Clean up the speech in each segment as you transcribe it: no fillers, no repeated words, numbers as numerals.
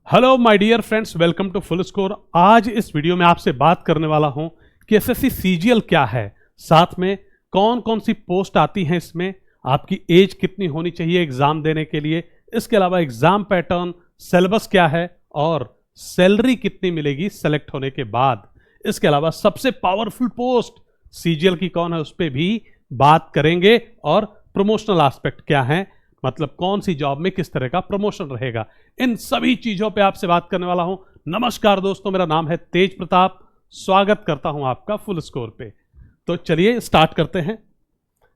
Hello my dear friends, welcome to full score. आज इस video में आपसे बात करने वाला हूं कि एसएससी सीजीएल क्या है, साथ में कौन कौन सी पोस्ट आती हैं, इसमें आपकी एज कितनी होनी चाहिए एग्जाम देने के लिए, इसके अलावा एग्जाम पैटर्न, सिलेबस क्या है और सैलरी कितनी मिलेगी सेलेक्ट होने के बाद। इसके अलावा सबसे पावरफुल पोस्ट सीजीएल की कौन है उस पर भी बात करेंगे और प्रमोशनल एस्पेक्ट क्या है, मतलब कौन सी जॉब में किस तरह का प्रमोशन रहेगा, इन सभी चीजों पे आपसे बात करने वाला हूं। नमस्कार दोस्तों, मेरा नाम है तेज प्रताप, स्वागत करता हूं आपका फुल स्कोर पे। तो चलिए स्टार्ट करते हैं।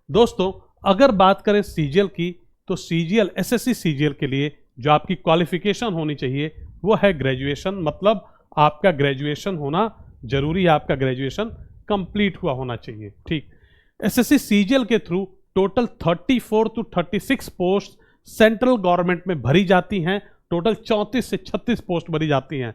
दोस्तों, अगर बात करें सीजीएल की, तो सीजीएल एसएससी सीजीएल के लिए जो आपकी क्वालिफिकेशन होनी चाहिए वो है ग्रेजुएशन, मतलब आपका ग्रेजुएशन होना जरूरी है, आपका ग्रेजुएशन कंप्लीट हुआ होना चाहिए। ठीक, एसएससी सीजीएल के through total 34 to 36 post central government में भरी जाती हैं, टोटल 34 से 36 पोस्ट भरी जाती हैं,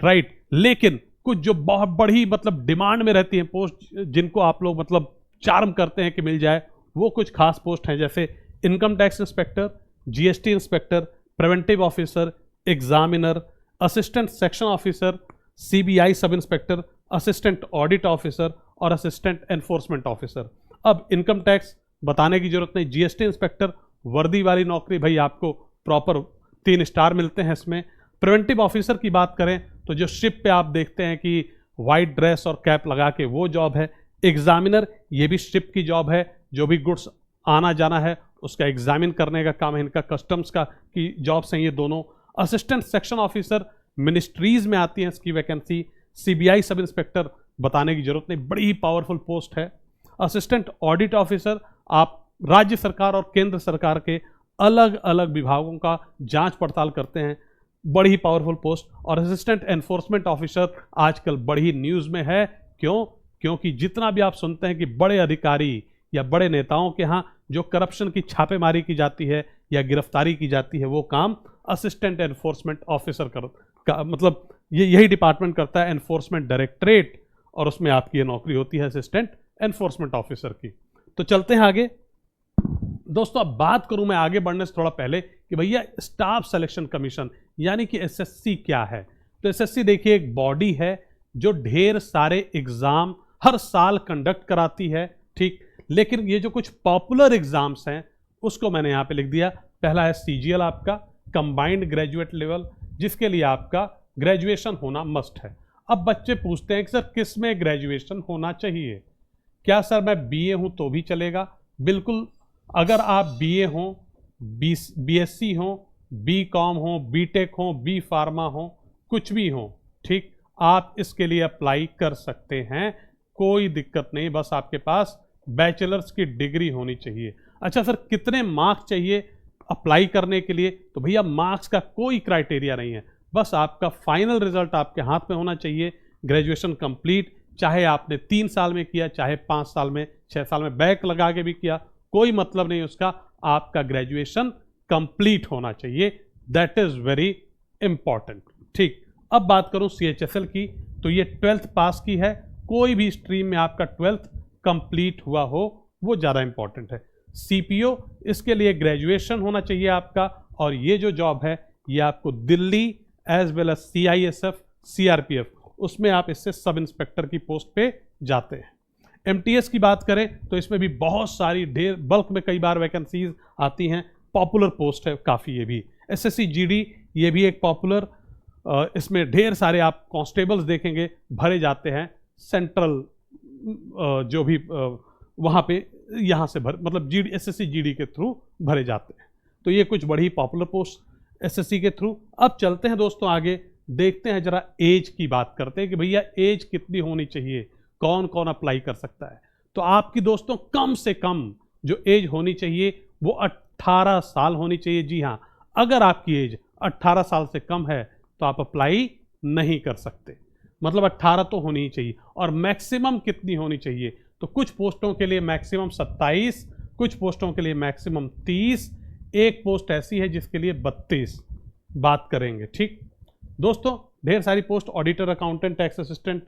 राइट। लेकिन कुछ जो बहुत बड़ी मतलब डिमांड में रहती हैं पोस्ट, जिनको आप लोग मतलब चार्म करते हैं कि मिल जाए, वो कुछ खास पोस्ट हैं, जैसे income tax inspector, GST inspector, preventive officer, examiner, assistant section officer, CBI sub inspector, assistant audit officer और असिस्टेंट एनफोर्समेंट ऑफिसर। अब इनकम टैक्स बताने की जरूरत नहीं, जीएसटी इंस्पेक्टर वर्दी वाली नौकरी, भाई आपको प्रॉपर 3 स्टार मिलते हैं इसमें। प्रिवेंटिव ऑफिसर की बात करें तो जो शिप पे आप देखते हैं कि वाइट ड्रेस और कैप लगा के, वो जॉब है। एग्जामिनर, ये भी शिप की जॉब है, जो भी गुड्स आना जाना है उसका एग्जामिन करने का काम है इनका, कस्टम्स का की जॉब्स हैं ये दोनों। असिस्टेंट सेक्शन ऑफिसर मिनिस्ट्रीज में आती है इसकी वैकेंसी। सीबीआई सब इंस्पेक्टर बताने की जरूरत नहीं, बड़ी ही पावरफुल पोस्ट है। असिस्टेंट ऑडिट ऑफिसर, आप राज्य सरकार और केंद्र सरकार के अलग अलग विभागों का जांच पड़ताल करते हैं, बड़ी ही पावरफुल पोस्ट। और असिस्टेंट एनफोर्समेंट ऑफिसर आजकल बड़ी न्यूज़ में है, क्योंकि जितना भी आप सुनते हैं कि बड़े अधिकारी या बड़े नेताओं के यहाँ जो करप्शन की छापेमारी की जाती है या गिरफ्तारी की जाती है, वो काम असिस्टेंट एनफोर्समेंट ऑफिसर का मतलब यही डिपार्टमेंट करता है, एनफोर्समेंट डायरेक्टरेट, और उसमें आपकी ये नौकरी होती है असिस्टेंट एनफोर्समेंट ऑफिसर की। तो चलते हैं आगे। दोस्तों, अब बात करूं मैं आगे बढ़ने से थोड़ा पहले कि भैया स्टाफ सिलेक्शन कमीशन यानी कि एसएससी क्या है। तो एसएससी देखिए एक बॉडी है जो ढेर सारे एग्जाम हर साल कंडक्ट कराती है, ठीक। लेकिन ये जो कुछ पॉपुलर एग्जाम्स हैं उसको मैंने यहां पे लिख दिया। पहला है सीजीएल, आपका कंबाइंड ग्रेजुएट लेवल, जिसके लिए आपका ग्रेजुएशन होना मस्ट है। अब बच्चे पूछते हैं कि सर किस में ग्रेजुएशन होना चाहिए, क्या सर मैं बीए हूं तो भी चलेगा? बिल्कुल, अगर आप बीए हो, बीएससी हो, बीकॉम हो, बीटेक हो, बी फार्मा हो, कुछ भी हो, ठीक, आप इसके लिए अप्लाई कर सकते हैं, कोई दिक्कत नहीं। बस आपके पास बैचलर्स की डिग्री होनी चाहिए। अच्छा सर, कितने मार्क्स चाहिए अप्लाई करने के लिए? तो भैया मार्क्स का कोई क्राइटेरिया नहीं है, बस आपका फाइनल रिजल्ट आपके हाथ में होना चाहिए। ग्रेजुएशन कंप्लीट, चाहे आपने 3 साल में किया, चाहे 5 साल में, 6 साल में बैक लगा के भी किया, कोई मतलब नहीं उसका, आपका ग्रेजुएशन कंप्लीट होना चाहिए। दैट इज वेरी इंपॉर्टेंट, ठीक। अब बात करूं सीएचएसएल की, तो ये 12th पास की है, कोई भी स्ट्रीम में आपका 12th कंप्लीट हुआ हो वो ज़्यादा इंपॉर्टेंट है। सीपीओ, इसके लिए ग्रेजुएशन होना चाहिए आपका, और ये जो जॉब है ये आपको Delhi as well as CISF, CRPF, उसमें आप इससे सब इंस्पेक्टर की पोस्ट पे जाते हैं। एमटीएस की बात करें तो इसमें भी बहुत सारी ढेर बल्क में कई बार वैकेंसीज आती हैं, पॉपुलर पोस्ट है काफ़ी ये भी। एसएससी जीडी, ये भी एक पॉपुलर, इसमें ढेर सारे आप कांस्टेबल्स देखेंगे भरे जाते हैं, सेंट्रल जो भी वहाँ पे यहाँ से मतलब जीडी, एसएससी जीडी के थ्रू भरे जाते हैं। तो ये कुछ बड़ी पॉपुलर पोस्ट एसएससी के थ्रू। अब चलते हैं दोस्तों आगे, देखते हैं जरा एज की बात करते हैं कि भैया एज कितनी होनी चाहिए, कौन कौन अप्लाई कर सकता है। तो आपकी दोस्तों कम से कम जो एज होनी चाहिए वो 18 साल होनी चाहिए। जी हाँ, अगर आपकी एज 18 साल से कम है तो आप अप्लाई नहीं कर सकते, मतलब 18 तो होनी ही चाहिए। और मैक्सिमम कितनी होनी चाहिए, तो कुछ पोस्टों के लिए मैक्सिमम 27, कुछ पोस्टों के लिए मैक्सिमम 30, एक पोस्ट ऐसी है जिसके लिए 32 बात करेंगे, ठीक। दोस्तों, ढेर सारी post auditor, accountant, tax assistant,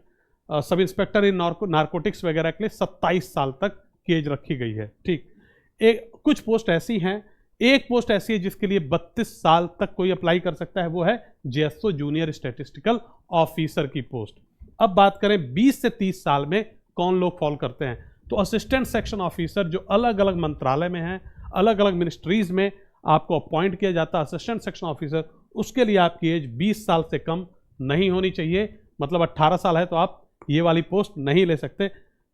sub inspector in narcotics वगैरह के लिए 27 साल तक की एज रखी गई है, ठीक। कुछ पोस्ट ऐसी हैं एक पोस्ट ऐसी है जिसके लिए 32 साल तक कोई अप्लाई कर सकता है, वो है जेएसओ जूनियर स्टैटिस्टिकल ऑफिसर की पोस्ट। अब बात करें 20 से 30 साल में कौन लोग फॉल करते हैं, तो असिस्टेंट सेक्शन ऑफिसर जो अलग अलग मंत्रालय में हैं, अलग अलग मिनिस्ट्रीज में आपको अपॉइंट किया जाता है असिस्टेंट सेक्शन ऑफिसर, उसके लिए आपकी एज 20 साल से कम नहीं होनी चाहिए। मतलब 18 साल है तो आप ये वाली पोस्ट नहीं ले सकते,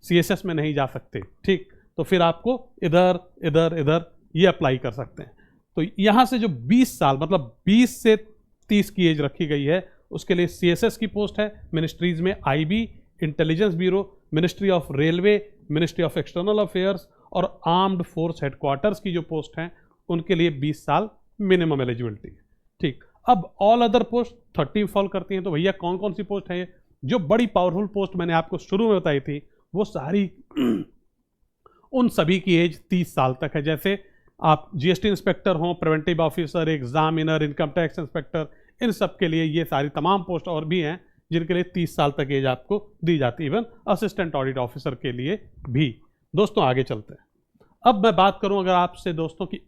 सीएसएस में नहीं जा सकते, ठीक। तो फिर आपको इधर इधर इधर ये अप्लाई कर सकते हैं। तो यहाँ से जो 20 साल मतलब 20 से 30 की एज रखी गई है, उसके लिए सीएसएस की पोस्ट है मिनिस्ट्रीज में, IB, intelligence bureau, ministry of railway, ministry of external affairs और आर्म्ड फोर्स हेडक्वार्टर्स की जो पोस्ट हैं उनके लिए 20 साल मिनिमम एलिजिबिलिटी है, ठीक। अब ऑल अदर पोस्ट 30 फॉल करती हैं। तो भैया कौन कौन सी पोस्ट है ये? जो बड़ी पावरफुल पोस्ट मैंने आपको शुरू में बताई थी वो सारी उन सभी की एज 30 साल तक है। जैसे आप जीएसटी इंस्पेक्टर हों, preventive officer, examiner, income tax inspector, इन सब के लिए ये सारी तमाम पोस्ट और भी हैं जिनके लिए 30 साल तक एज आपको दी जाती है, इवन असिस्टेंट ऑडिट ऑफिसर के लिए भी। दोस्तों आगे चलते हैं। अब मैं बात करूं अगर आपसे दोस्तों की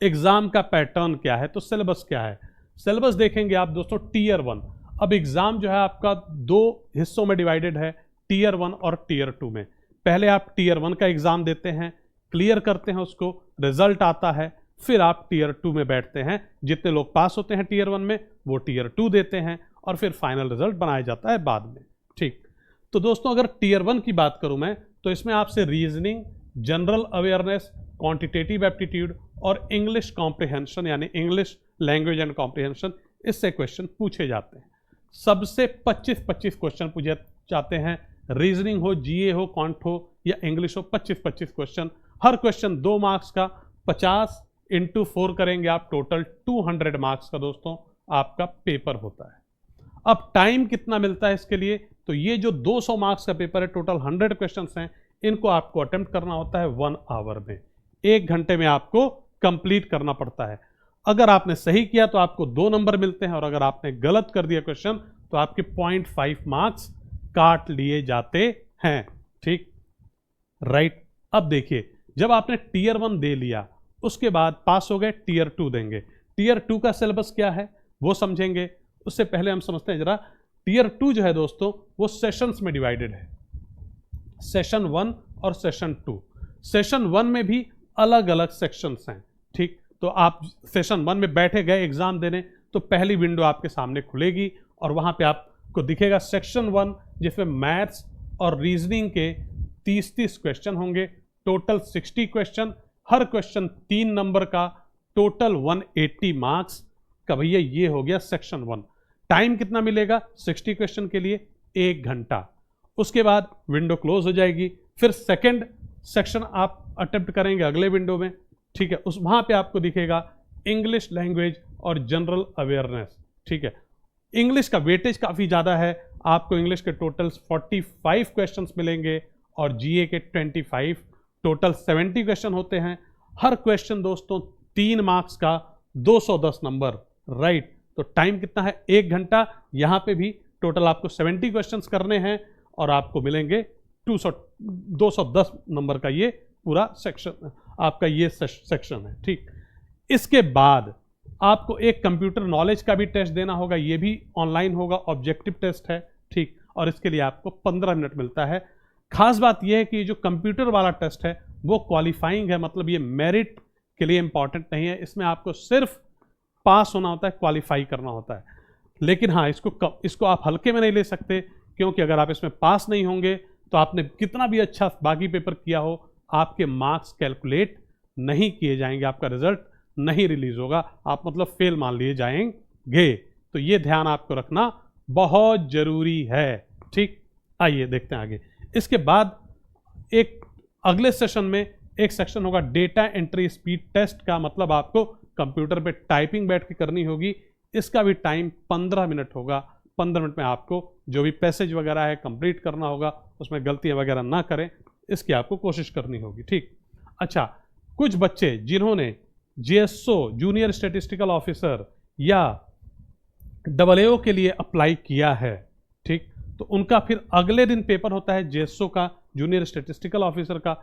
एग्जाम का पैटर्न क्या है, तो सिलेबस क्या है। सिलेबस देखेंगे आप दोस्तों टीयर 1। अब एग्जाम जो है आपका 2 हिस्सों में डिवाइडेड है, टीयर 1 और टीयर 2 में। पहले आप टीयर 1 का एग्जाम देते हैं, क्लियर करते हैं उसको, रिजल्ट आता है, फिर आप टीयर 2 में बैठते हैं। जितने लोग पास होते हैं टीयर 1 में वो टीयर 2 देते हैं और फिर फाइनल रिजल्ट बनाया जाता है बाद में, ठीक। तो दोस्तों अगर टीयर 1 की बात करूं मैं, तो इसमें आपसे reasoning, general awareness, quantitative aptitude और इंग्लिश कॉम्प्रिहेंशन यानी इंग्लिश लैंग्वेज एंड कॉम्प्रिहेंशन, इससे क्वेश्चन पूछे जाते हैं। सबसे 25-25 क्वेश्चन पूछे जाते हैं। रीजनिंग हो, जीए हो, क्वांट हो या इंग्लिश हो, 25-25 क्वेश्चन। हर क्वेश्चन 2 मार्क्स का, 50 × 4 करेंगे आप, टोटल 200 मार्क्स का दोस्तों आपका पेपर होता है। अब टाइम कितना मिलता है इसके लिए, तो ये जो 200 मार्क्स का पेपर है, टोटल 100 क्वेश्चंस हैं, इनको आपको अटेम्प्ट करना होता है 1 आवर में, 1 घंटे में आपको कंप्लीट करना पड़ता है। अगर आपने सही किया तो आपको 2 नंबर मिलते हैं और अगर आपने गलत कर दिया क्वेश्चन तो आपके 0.5 मार्क्स काट लिए जाते हैं, ठीक, राइट। अब देखिए जब आपने टीयर 1 दे लिया उसके बाद पास हो गए, टीयर 2 देंगे। टीयर 2 का सिलेबस क्या है वो समझेंगे। उससे पहले हम समझते हैं जरा, टीयर 2 जो है दोस्तों वो सेशंस में डिवाइडेड है, सेशन 1 और सेशन 2। सेशन 1 में भी अलग अलग सेक्शंस हैं, ठीक। तो आप सेशन 1 में बैठे गए एग्जाम देने तो पहली विंडो आपके सामने खुलेगी और वहां पे आपको दिखेगा सेक्शन 1, जिसमें मैथ्स और रीजनिंग के 30-30 क्वेश्चन होंगे, टोटल 60 क्वेश्चन, हर क्वेश्चन 3 नंबर का, टोटल 180 मार्क्स का। भैया ये हो गया सेक्शन 1। टाइम कितना मिलेगा 60 क्वेश्चन के लिए? 1 घंटा। उसके बाद विंडो क्लोज हो जाएगी, फिर सेकंड सेक्शन आप अटेम्प्ट करेंगे अगले विंडो में, ठीक है। उस वहां पे आपको दिखेगा इंग्लिश लैंग्वेज और जनरल अवेयरनेस, ठीक है। इंग्लिश का वेटेज काफ़ी ज़्यादा है, आपको इंग्लिश के टोटल 45 क्वेश्चंस मिलेंगे और जीए के 25, टोटल 70 क्वेश्चन होते हैं। हर क्वेश्चन दोस्तों 3 मार्क्स का, 210 नंबर, राइट। तो टाइम कितना है? 1 घंटा। यहाँ पे भी टोटल आपको 70 क्वेश्चंस करने हैं और आपको मिलेंगे 210 नंबर का ये पूरा सेक्शन, आपका ये सेक्शन है, ठीक। इसके बाद आपको एक कंप्यूटर नॉलेज का भी टेस्ट देना होगा, ये भी ऑनलाइन होगा, ऑब्जेक्टिव टेस्ट है, ठीक। और इसके लिए आपको 15 मिनट मिलता है। खास बात यह है कि जो कंप्यूटर वाला टेस्ट है वो क्वालिफाइंग है, मतलब ये मेरिट के लिए इंपॉर्टेंट नहीं है, इसमें आपको सिर्फ पास होना होता है, क्वालिफाई करना होता है। लेकिन हाँ, इसको आप हल्के में नहीं ले सकते, क्योंकि अगर आप इसमें पास नहीं होंगे तो आपने कितना भी अच्छा बाकी पेपर किया हो, आपके मार्क्स कैलकुलेट नहीं किए जाएंगे, आपका रिजल्ट नहीं रिलीज होगा, आप मतलब फेल मान लिए जाएंगे। तो ये ध्यान आपको रखना बहुत जरूरी है, ठीक। आइए देखते हैं आगे। इसके बाद एक अगले सेशन में एक सेक्शन होगा डेटा एंट्री स्पीड टेस्ट का, मतलब आपको कंप्यूटर पे टाइपिंग बैठ के करनी होगी। इसका भी टाइम 15 मिनट होगा। 15 मिनट में आपको जो भी पैसेज वगैरह है कंप्लीट करना होगा, उसमें गलतियां वगैरह ना करें, इसकी आपको कोशिश करनी होगी, ठीक। अच्छा, कुछ बच्चे जिन्होंने जेएसओ जूनियर स्टैटिस्टिकल ऑफिसर या AAO के लिए अप्लाई किया है, ठीक, तो उनका फिर अगले दिन पेपर होता है जेएसओ का, जूनियर स्टैटिस्टिकल ऑफिसर का।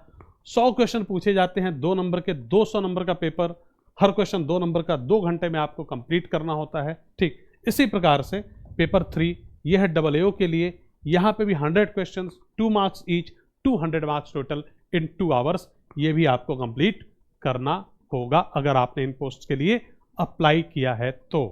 100 क्वेश्चन पूछे जाते हैं 2 नंबर के, 200 नंबर का पेपर, हर क्वेश्चन 2 नंबर का, 2 घंटे में आपको कंप्लीट करना होता है। ठीक, इसी प्रकार से पेपर 3 यह है AAO के लिए, यहाँ पे भी 100 question, 2 marks each, 200 marks total in 2 hours, ये भी आपको कंप्लीट करना होगा अगर आपने इन पोस्ट के लिए अप्लाई किया है तो।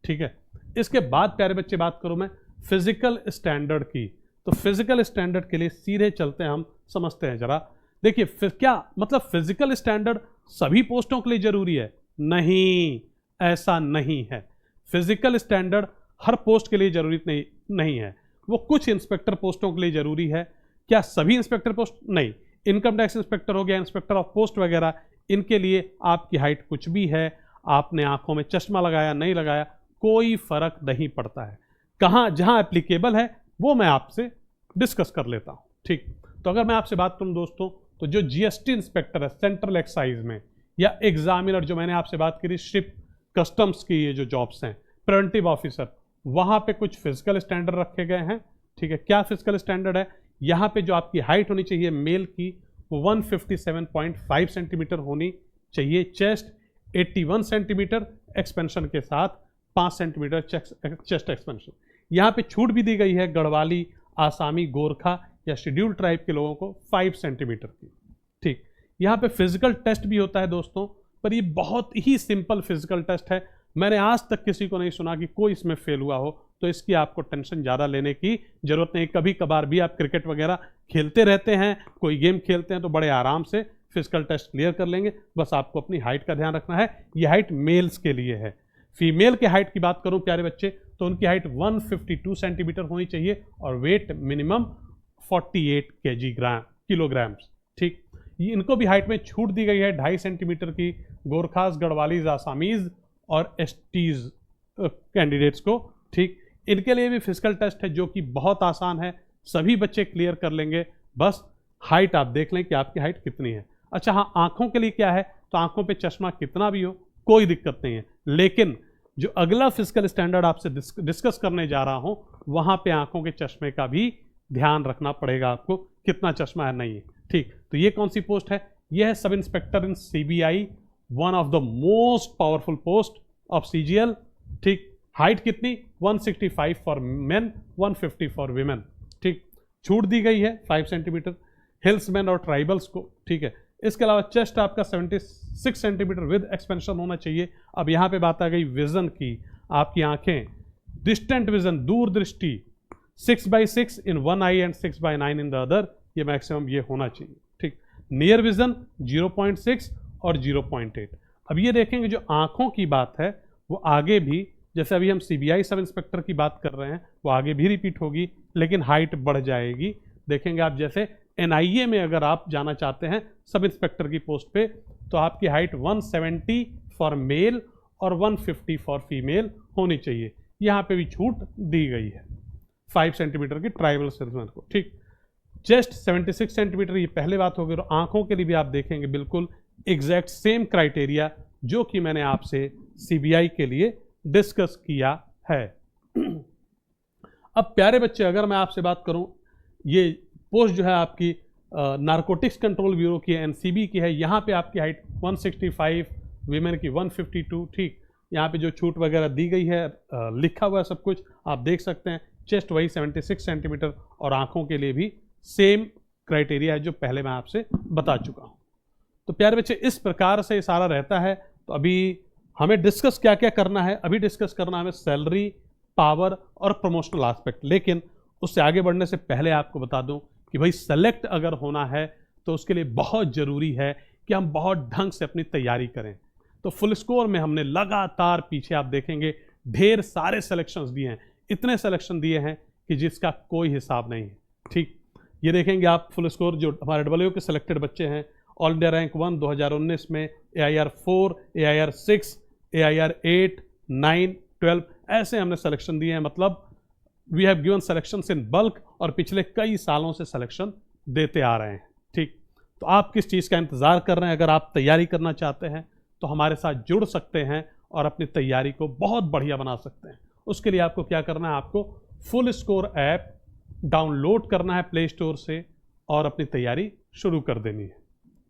ठीक है, इसके बाद प्यारे बच्चे बात करूं मैं फिजिकल स्टैंडर्ड की, तो फिजिकल स्टैंडर्ड के लिए सीधे चलते हैं, हम समझते हैं जरा। देखिए क्या मतलब फिजिकल स्टैंडर्ड सभी पोस्टों के लिए जरूरी है? नहीं, ऐसा नहीं है। फिजिकल स्टैंडर्ड हर पोस्ट के लिए जरूरी नहीं है, वो कुछ इंस्पेक्टर पोस्टों के लिए जरूरी है। क्या सभी इंस्पेक्टर पोस्ट? नहीं। इनकम टैक्स इंस्पेक्टर हो गया, इंस्पेक्टर ऑफ पोस्ट वगैरह, इनके लिए आपकी हाइट कुछ भी है, आपने आंखों में चश्मा लगाया नहीं लगाया, कोई फर्क नहीं पड़ता है। कहाँ जहां एप्लीकेबल है वो मैं आपसे डिस्कस कर लेता हूं। ठीक, तो अगर मैं आपसे बात करूं दोस्तों, तो जो जीएसटी इंस्पेक्टर है सेंट्रल एक्साइज में, या एग्जामिनर जो मैंने आपसे बात करी शिप कस्टम्स की ये जो जॉब्स हैं, प्रिवेंटिव ऑफिसर, वहां पे कुछ फिजिकल स्टैंडर्ड रखे गए हैं। ठीक है, क्या फिजिकल स्टैंडर्ड है? यहाँ पे जो आपकी हाइट होनी चाहिए मेल की वो 157.5 सेंटीमीटर होनी चाहिए, चेस्ट 81 सेंटीमीटर एक्सपेंशन के साथ 5 सेंटीमीटर चेस्ट एक्सपेंशन। यहाँ पे छूट भी दी गई है गढ़वाली, आसामी, गोरखा या शेड्यूल ट्राइब के लोगों को 5 सेंटीमीटर की। ठीक, यहाँ पे फिजिकल टेस्ट भी होता है दोस्तों, पर ये बहुत ही सिंपल फिजिकल टेस्ट है। मैंने आज तक किसी को नहीं सुना कि कोई इसमें फेल हुआ हो, तो इसकी आपको टेंशन ज़्यादा लेने की जरूरत नहीं। कभी कभार भी आप क्रिकेट वगैरह खेलते रहते हैं, कोई गेम खेलते हैं, तो बड़े आराम से फिजिकल टेस्ट क्लियर कर लेंगे। बस आपको अपनी हाइट का ध्यान रखना है। ये हाइट मेल्स के लिए है। फीमेल के हाइट की बात करूं प्यारे बच्चे, तो उनकी हाइट 152 सेंटीमीटर होनी चाहिए और वेट मिनिमम 48 किलोग्राम्स। ठीक, इनको भी हाइट में छूट दी गई है 2.5 सेंटीमीटर की, गोरखास, गढ़वालीज, आसामीज और एसटीज कैंडिडेट्स को। ठीक, इनके लिए भी फिजिकल टेस्ट है जो कि बहुत आसान है, सभी बच्चे क्लियर कर लेंगे। बस हाइट आप देख लें कि आपकी हाइट कितनी है। अच्छा हाँ, आंखों के लिए क्या है, तो आंखों पे चश्मा कितना भी हो कोई दिक्कत नहीं है, लेकिन जो अगला फिजिकल स्टैंडर्ड आपसे डिस्कस करने जा रहा हूं, वहां पे आंखों के चश्मे का भी ध्यान रखना पड़ेगा आपको, कितना चश्मा है नहीं है। ठीक, तो ये कौन सी पोस्ट है? यह है सब inspector in CBI, one of the most powerful post of CGL. ठीक, हाइट कितनी? 165 फॉर मेन, 150 फॉर वीमेन। ठीक, छूट दी गई है 5 सेंटीमीटर हिल्समैन और ट्राइबल्स को। ठीक है, इसके अलावा चेस्ट आपका 76 सेंटीमीटर विद एक्सपेंशन होना चाहिए। अब यहाँ पे बात आ गई विजन की, आपकी आंखें डिस्टेंट विजन, दूरदृष्टि 6/6 in one eye and 6/9 in the other, ये मैक्सिमम ये होना चाहिए। ठीक, नियर विजन 0.6 और 0.8। अब ये देखेंगे जो आंखों की बात है वो आगे भी, जैसे अभी हम सीबीआई सब इंस्पेक्टर की बात कर रहे हैं, वो आगे भी रिपीट होगी, लेकिन हाइट बढ़ जाएगी। देखेंगे आप, जैसे एनआईए में अगर आप जाना चाहते हैं सब इंस्पेक्टर की पोस्ट पे, तो आपकी हाइट 170 फॉर मेल और 150 फॉर फीमेल होनी चाहिए। यहाँ पे भी छूट दी गई है 5 सेंटीमीटर की ट्राइबल सेल्समैन को। ठीक, चेस्ट 76 सेंटीमीटर, ये पहले बात होगी। और आंखों के लिए भी आप देखेंगे बिल्कुल एग्जैक्ट सेम क्राइटेरिया जो कि मैंने आपसे सीबीआई के लिए डिस्कस किया है। अब प्यारे बच्चे, अगर मैं आपसे बात करूं, ये पोस्ट जो है आपकी नारकोटिक्स कंट्रोल ब्यूरो की है, एनसीबी की है। यहाँ पे आपकी हाइट 165, वीमेन की 152। ठीक, यहाँ पे जो छूट वगैरह दी गई है लिखा हुआ है सब कुछ, आप देख सकते हैं। चेस्ट वही 76 सेंटीमीटर और आंखों के लिए भी सेम क्राइटेरिया है जो पहले मैं आपसे बता चुका हूँ। तो प्यारे बच्चे, इस प्रकार से सारा रहता है। तो अभी हमें डिस्कस क्या क्या करना है? अभी डिस्कस करना है हमें सैलरी, पावर और प्रमोशनल एस्पेक्ट। लेकिन उससे आगे बढ़ने से पहले आपको बता दूं कि भाई सेलेक्ट अगर होना है तो उसके लिए बहुत ज़रूरी है कि हम बहुत ढंग से अपनी तैयारी करें। तो फुल स्कोर में हमने लगातार, पीछे आप देखेंगे ढेर सारे सिलेक्शंस दिए हैं, इतने सिलेक्शन दिए हैं कि जिसका कोई हिसाब नहीं है। ठीक, ये देखेंगे आप फुल स्कोर जो हमारे AAO के सिलेक्टेड बच्चे हैं, ऑल इंडिया रैंक 1 2019 में, AIR 4, AIR 6, AIR 8, 9, 12 ऐसे हमने सिलेक्शन दिए हैं। मतलब we have given selections in bulk, और पिछले कई सालों से सिलेक्शन देते आ रहे हैं। ठीक, तो आप किस चीज़ का इंतज़ार कर रहे हैं? अगर आप तैयारी करना चाहते हैं तो हमारे साथ जुड़ सकते हैं और अपनी तैयारी को बहुत बढ़िया बना सकते हैं। उसके लिए आपको क्या करना है? आपको फुल स्कोर ऐप डाउनलोड करना है प्ले स्टोर से और अपनी तैयारी शुरू कर देनी है।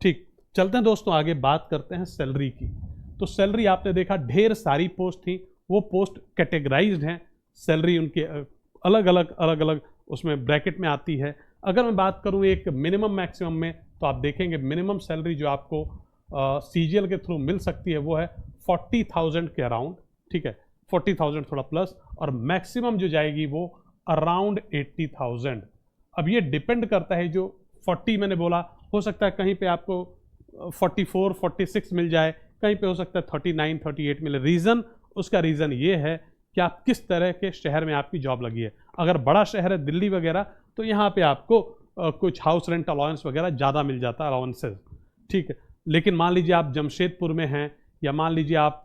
ठीक, चलते हैं दोस्तों आगे, बात करते हैं सैलरी की। तो सैलरी आपने देखा ढेर सारी पोस्ट थी, वो पोस्ट कैटेगराइज्ड हैं, सैलरी उनके अलग अलग उसमें ब्रैकेट में आती है। अगर मैं बात करूं एक मिनिमम मैक्सिमम में, तो आप देखेंगे मिनिमम सैलरी जो आपको सीजीएल के थ्रू मिल सकती है वो है 40,000 के अराउंड, ठीक है, 40,000 थोड़ा प्लस, और मैक्सिमम जो जाएगी वो अराउंड 80,000। अब ये डिपेंड करता है, जो 40 मैंने बोला, हो सकता है कहीं पे आपको 44 46 मिल जाए, कहीं पे हो सकता है 39 38 मिले। रीज़न, उसका रीज़न ये है कि आप किस तरह के शहर में आपकी जॉब लगी है। अगर बड़ा शहर है दिल्ली वगैरह, तो यहाँ पे आपको कुछ हाउस रेंट अलाउंस वगैरह ज़्यादा मिल जाता है, अलाउंसेज, ठीक है। लेकिन मान लीजिए आप जमशेदपुर में हैं, या मान लीजिए आप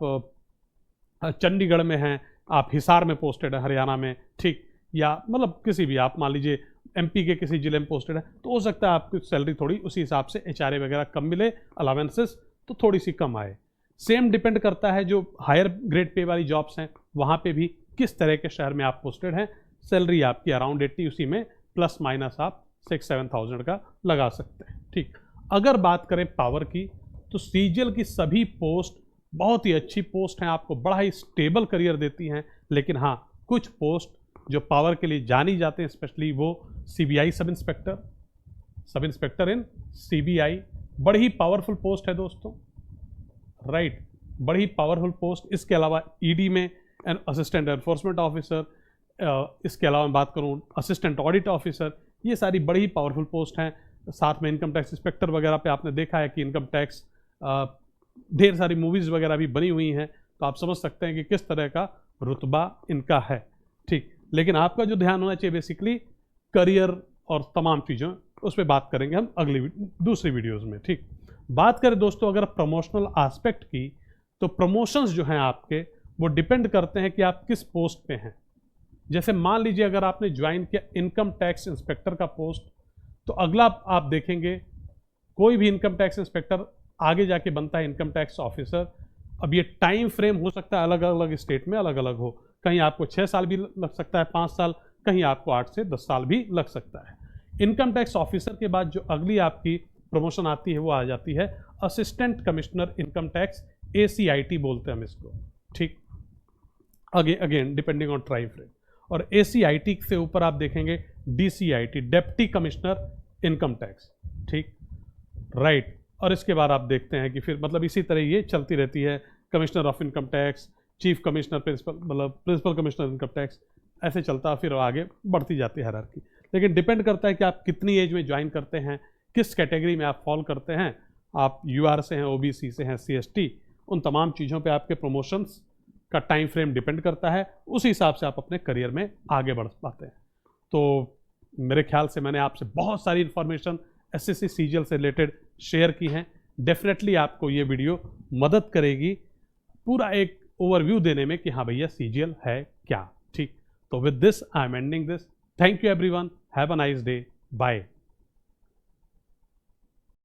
चंडीगढ़ में हैं, आप हिसार में पोस्टेड है हरियाणा में, ठीक, या मतलब किसी भी, आप मान लीजिए एमपी के किसी जिले में पोस्टेड है, तो हो सकता है आपकी सैलरी थोड़ी उसी हिसाब से एचआरए वगैरह कम मिले, अलावेंसेस तो थोड़ी सी कम आए। सेम डिपेंड करता है जो हायर ग्रेड पे वाली जॉब्स हैं, वहाँ पे भी किस तरह के शहर में आप पोस्टेड हैं, सैलरी आपकी अराउंड 80, उसी में प्लस माइनस आप 6-7,000 का लगा सकते हैं, ठीक। अगर बात करें पावर की, तो सीजीएल की सभी पोस्ट बहुत ही अच्छी पोस्ट हैं, आपको बड़ा ही स्टेबल करियर देती हैं। लेकिन हाँ, कुछ पोस्ट जो पावर के लिए जानी जाते हैं, स्पेशली वो सीबीआई सब इंस्पेक्टर इन सीबीआई, बड़ी ही पावरफुल पोस्ट है दोस्तों, राइट, बड़ी पावरफुल पोस्ट। इसके अलावा ईडी में असिस्टेंट एनफोर्समेंट ऑफिसर, इसके अलावा मैं बात करूं असिस्टेंट ऑडिट ऑफिसर, ये सारी बड़ी ही पावरफुल पोस्ट हैं। साथ में इनकम टैक्स इंस्पेक्टर वगैरह पे आपने देखा है कि इनकम टैक्स ढेर सारी मूवीज़ वगैरह भी बनी हुई हैं, तो आप समझ सकते हैं कि किस तरह का रुतबा इनका है, ठीक। लेकिन आपका जो ध्यान होना चाहिए बेसिकली करियर और तमाम चीज़ों, उस पर बात करेंगे हम दूसरी वीडियोज़ में, ठीक। बात करें दोस्तों अगर प्रमोशनल एस्पेक्ट की, तो प्रमोशंस जो हैं आपके वो डिपेंड करते हैं कि आप किस पोस्ट पे हैं। जैसे मान लीजिए अगर आपने ज्वाइन किया इनकम टैक्स इंस्पेक्टर का पोस्ट, तो अगला आप देखेंगे कोई भी इनकम टैक्स इंस्पेक्टर आगे जाके बनता है इनकम टैक्स ऑफिसर। अब ये टाइम फ्रेम हो सकता है अलग अलग स्टेट में अलग अलग हो, कहीं आपको 6 साल भी लग सकता है, 5 साल, कहीं आपको 8 से 10 साल भी लग सकता है। इनकम टैक्स ऑफिसर के बाद जो अगली आपकी प्रमोशन आती है वो आ जाती है assistant commissioner income tax, ACIT बोलते हैं हम इसको, ठीक। Again depending on time frame. और ACIT से ऊपर आप देखेंगे DCIT, deputy commissioner income tax, ठीक, राइट। और इसके बाद आप देखते हैं कि फिर मतलब इसी तरह ये चलती रहती है, commissioner of income tax, chief commissioner, principal, मतलब प्रिंसिपल कमिश्नर इनकम टैक्स, ऐसे चलता फिर आगे बढ़ती जाती है हायरार्की। लेकिन डिपेंड करता है कि आप कितनी एज में ज्वाइन करते हैं, किस कैटेगरी में आप फॉल करते हैं, आप UR से हैं, OBC से हैं, CST, उन तमाम चीज़ों पे आपके प्रमोशंस का टाइम फ्रेम डिपेंड करता है, उस हिसाब से आप अपने करियर में आगे बढ़ पाते हैं। तो मेरे ख्याल से मैंने आपसे बहुत सारी इन्फॉर्मेशन SSC CGL से रिलेटेड शेयर की हैं। डेफिनेटली आपको ये वीडियो मदद करेगी पूरा एक ओवरव्यू देने में कि हाँ भैया CGL है क्या, ठीक। तो with this I am ending this, thank you everyone, have a nice day, bye.